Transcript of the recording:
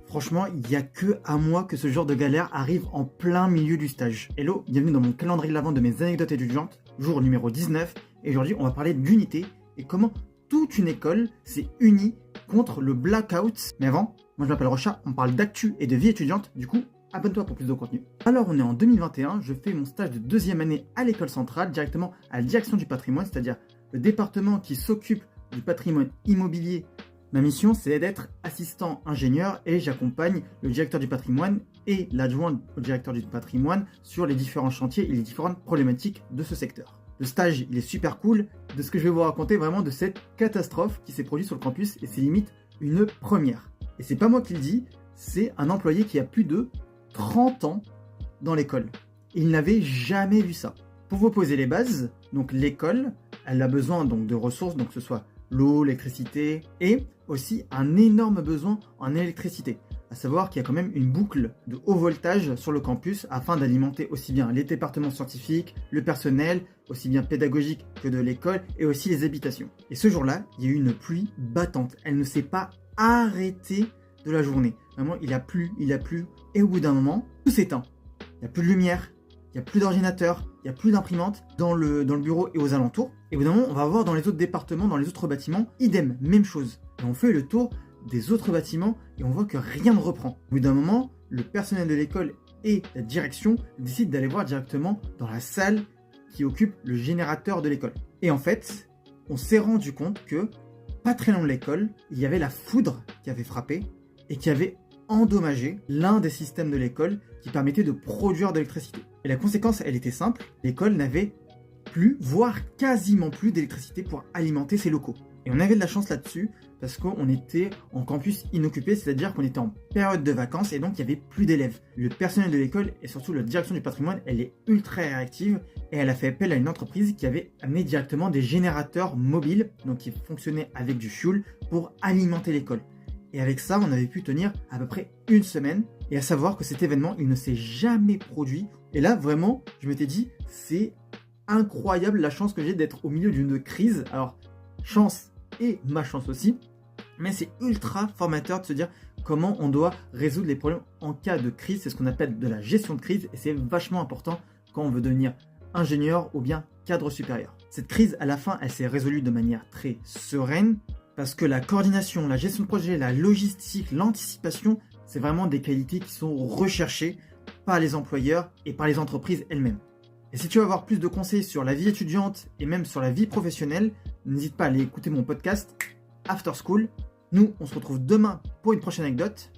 Franchement, il n'y a que à moi que ce genre de galère arrive en plein milieu du stage. Hello, bienvenue dans mon calendrier de l'avant de mes anecdotes étudiantes, jour numéro 19. Et aujourd'hui, on va parler d'unité et comment toute une école s'est unie contre le blackout. Mais avant, moi je m'appelle Rocha, on parle d'actu et de vie étudiante, du coup, abonne-toi pour plus de contenu. Alors on est en 2021, je fais mon stage de deuxième année à l'école centrale, directement à la direction du patrimoine, c'est-à-dire le département qui s'occupe du patrimoine immobilier. Ma mission, c'est d'être assistant ingénieur et j'accompagne le directeur du patrimoine et l'adjoint au directeur du patrimoine sur les différents chantiers et les différentes problématiques de ce secteur. Le stage, il est super cool. De ce que je vais vous raconter vraiment de cette catastrophe qui s'est produite sur le campus et c'est limite une première. Et c'est pas moi qui le dis, c'est un employé qui a plus de 30 ans dans l'école. Il n'avait jamais vu ça. Pour vous poser les bases, donc l'école, elle a besoin donc de ressources, donc que ce soit l'eau, l'électricité et aussi un énorme besoin en électricité. À savoir qu'il y a quand même une boucle de haut voltage sur le campus afin d'alimenter aussi bien les départements scientifiques, le personnel, aussi bien pédagogique que de l'école et aussi les habitations. Et ce jour-là, il y a eu une pluie battante. Elle ne s'est pas arrêtée de la journée. Vraiment, il a plu et au bout d'un moment, tout s'éteint. Il n'y a plus de lumière, il n'y a plus d'ordinateur, il n'y a plus d'imprimante dans le bureau et aux alentours. Et au bout d'un moment, on va voir dans les autres départements, dans les autres bâtiments, idem, même chose. Et on fait le tour des autres bâtiments et on voit que rien ne reprend. Au bout d'un moment, le personnel de l'école et la direction décident d'aller voir directement dans la salle qui occupe le générateur de l'école. Et en fait, on s'est rendu compte que, pas très loin de l'école, il y avait la foudre qui avait frappé et qui avait endommagé l'un des systèmes de l'école qui permettait de produire de l'électricité. Et la conséquence, elle était simple, l'école n'avait plus, voire quasiment plus d'électricité pour alimenter ses locaux. Et on avait de la chance là-dessus parce qu'on était en campus inoccupé, c'est-à-dire qu'on était en période de vacances et donc il n'y avait plus d'élèves. Le personnel de l'école et surtout la direction du patrimoine, elle est ultra réactive et elle a fait appel à une entreprise qui avait amené directement des générateurs mobiles, donc qui fonctionnaient avec du fioul pour alimenter l'école. Et avec ça, on avait pu tenir à peu près une semaine. Et à savoir que cet événement, il ne s'est jamais produit. Et là, vraiment, je m'étais dit, c'est incroyable la chance que j'ai d'être au milieu d'une crise. Alors, chance et ma chance aussi. Mais c'est ultra formateur de se dire comment on doit résoudre les problèmes en cas de crise. C'est ce qu'on appelle de la gestion de crise. Et c'est vachement important quand on veut devenir ingénieur ou bien cadre supérieur. Cette crise, à la fin, elle s'est résolue de manière très sereine. Parce que la coordination, la gestion de projet, la logistique, l'anticipation, c'est vraiment des qualités qui sont recherchées par les employeurs et par les entreprises elles-mêmes. Et si tu veux avoir plus de conseils sur la vie étudiante et même sur la vie professionnelle, n'hésite pas à aller écouter mon podcast After School. Nous, on se retrouve demain pour une prochaine anecdote.